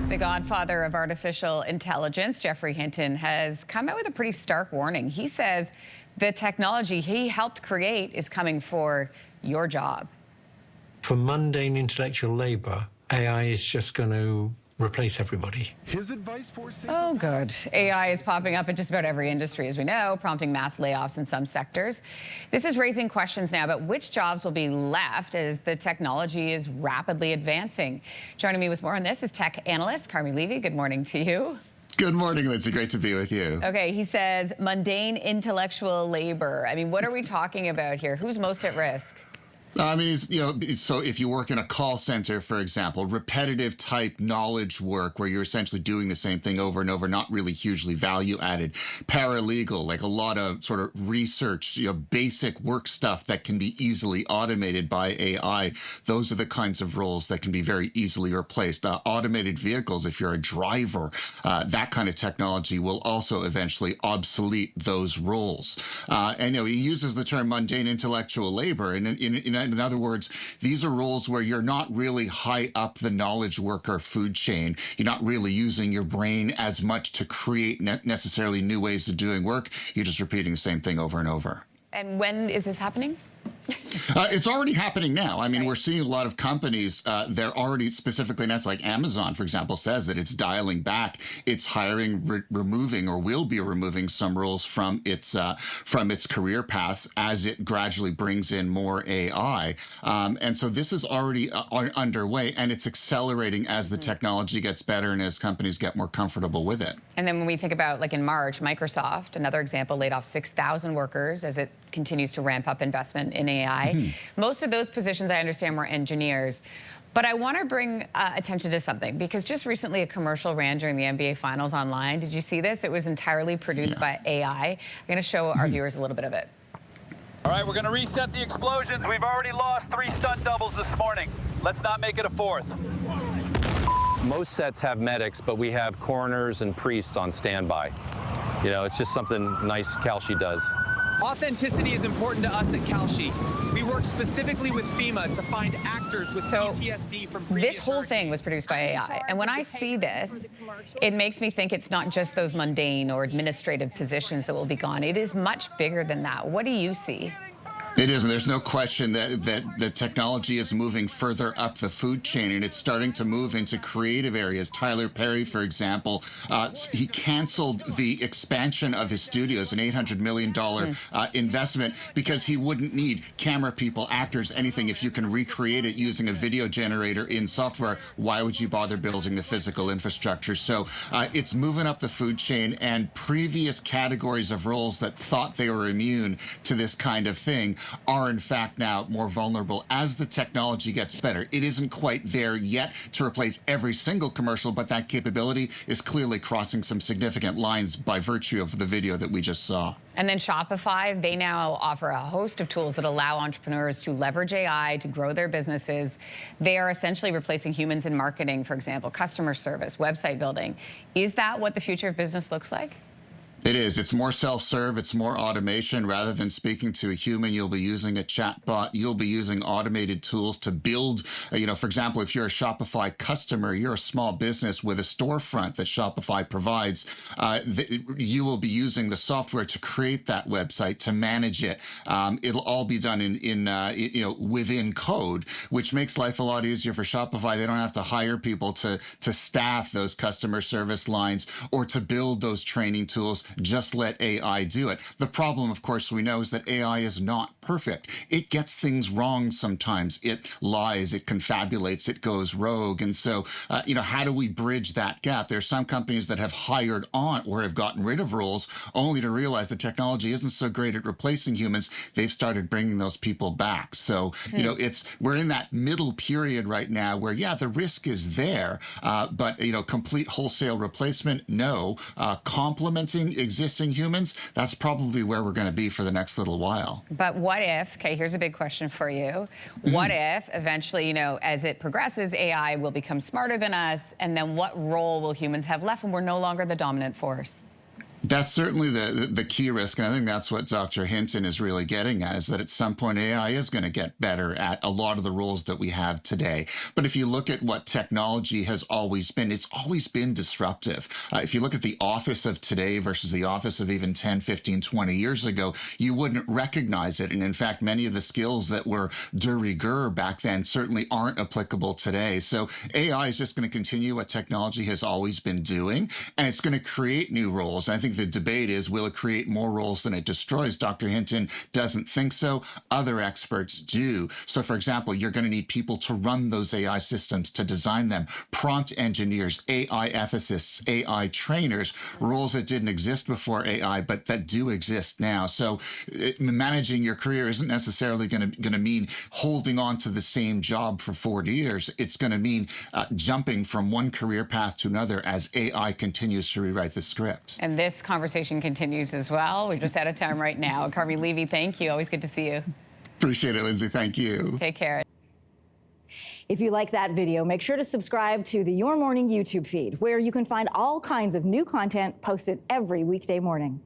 The godfather of artificial intelligence, Geoffrey Hinton, has come out with a pretty stark warning. He says the technology he helped create is coming for your job. For mundane intellectual labor, AI is just going to replace everybody. His advice for Oh, good. AI is popping up in just about every industry, as we know, prompting mass layoffs in some sectors. This is raising questions now about which jobs will be left as the technology is rapidly advancing. Joining me with more on this is tech analyst Carmi Levy. Good morning to you. Good morning, Lindsay. Great to be with you. Okay, he says mundane intellectual labor. I mean, what are we talking about here? Who's most at risk? I mean, so if you work in a call center, for example, repetitive type knowledge work where you're essentially doing the same thing over and over, not really hugely value added. Paralegal, like a lot of sort of research, basic work stuff that can be easily automated by AI. Those are the kinds of roles that can be very easily replaced. Automated vehicles, if you're a driver, that kind of technology will also eventually obsolete those roles. And he uses the term mundane intellectual labor, and in other words, these are roles where you're not really high up the knowledge worker food chain. You're not really using your brain as much to create necessarily new ways of doing work. You're just repeating the same thing over and over. And when is this happening? It's already happening now. I mean, right. We're seeing a lot of companies, they're already specifically, and that's like Amazon, for example, says that it's dialing back its hiring, removing or will be removing some roles from its career paths as it gradually brings in more AI. And so this is already underway, and it's accelerating as the technology gets better and as companies get more comfortable with it. And then when we think about, like in March, Microsoft, another example, laid off 6,000 workers as it continues to ramp up investment in AI. Most of those positions, I understand, were engineers. But I want to bring attention to something, because just recently a commercial ran during the NBA Finals online. Did you see this? It was entirely produced by AI. I'm going to show our viewers a little bit of it. All right, we're going to reset the explosions. We've already lost 3 stunt doubles this morning. Let's not make it a 4th. Most sets have medics, but we have coroners and priests on standby. It's just something nice Kelsey does. Authenticity is important to us at Kelsey. We work specifically with FEMA to find actors with PTSD from previous This whole thing was produced by AI. And when I see this, it makes me think it's not just those mundane or administrative positions that will be gone. It is much bigger than that. What do you see? It is, and there's no question that the technology is moving further up the food chain, and it's starting to move into creative areas. Tyler Perry, for example, he canceled the expansion of his studios, an $800 million investment, because he wouldn't need camera people, actors, anything. If you can recreate it using a video generator in software, why would you bother building the physical infrastructure? So it's moving up the food chain, and previous categories of roles that thought they were immune to this kind of thing are in fact now more vulnerable as the technology gets better. It isn't quite there yet to replace every single commercial, but that capability is clearly crossing some significant lines by virtue of the video that we just saw. And then Shopify, they now offer a host of tools that allow entrepreneurs to leverage AI to grow their businesses. They are essentially replacing humans in marketing, for example, customer service, website building. Is that what the future of business looks like? It is. It's more self-serve. It's more automation. Rather than speaking to a human, you'll be using a chatbot. You'll be using automated tools to build, for example, if you're a Shopify customer, you're a small business with a storefront that Shopify provides, you will be using the software to create that website, to manage it. It'll all be done within code, which makes life a lot easier for Shopify. They don't have to hire people to staff those customer service lines or to build those training tools. Just let AI do it. The problem, of course, we know is that AI is not perfect. It gets things wrong sometimes. It lies, it confabulates, it goes rogue. And so, how do we bridge that gap? There are some companies that have hired on or have gotten rid of roles only to realize the technology isn't so great at replacing humans. They've started bringing those people back. So, we're in that middle period right now where, the risk is there, but, complete wholesale replacement, no. Complementing existing humans, that's probably where we're going to be for the next little while. But what if, okay, here's a big question for you. What if eventually, as it progresses, AI will become smarter than us, and then what role will humans have left when we're no longer the dominant force? That's certainly the key risk, and I think that's what Dr. Hinton is really getting at, is that at some point AI is going to get better at a lot of the roles that we have today. But if you look at what technology has always been, it's always been disruptive. If you look at the office of today versus the office of even 10, 15, 20 years ago, you wouldn't recognize it. And in fact, many of the skills that were de rigueur back then certainly aren't applicable today. So AI is just going to continue what technology has always been doing, and it's going to create new roles. And I think the debate is, will it create more roles than it destroys? Dr. Hinton doesn't think so. Other experts do. So, for example, you're going to need people to run those AI systems, to design them, prompt engineers, AI ethicists, AI trainers, roles that didn't exist before AI, but that do exist now. So managing your career isn't necessarily going to mean holding on to the same job for 40 years. It's going to mean jumping from one career path to another as AI continues to rewrite the script. And this conversation continues as well. We're just out of time right now. Carmi Levy, thank you. Always good to see you. Appreciate it, Lindsay. Thank you. Take care. If you like that video, make sure to subscribe to the Your Morning YouTube feed, where you can find all kinds of new content posted every weekday morning.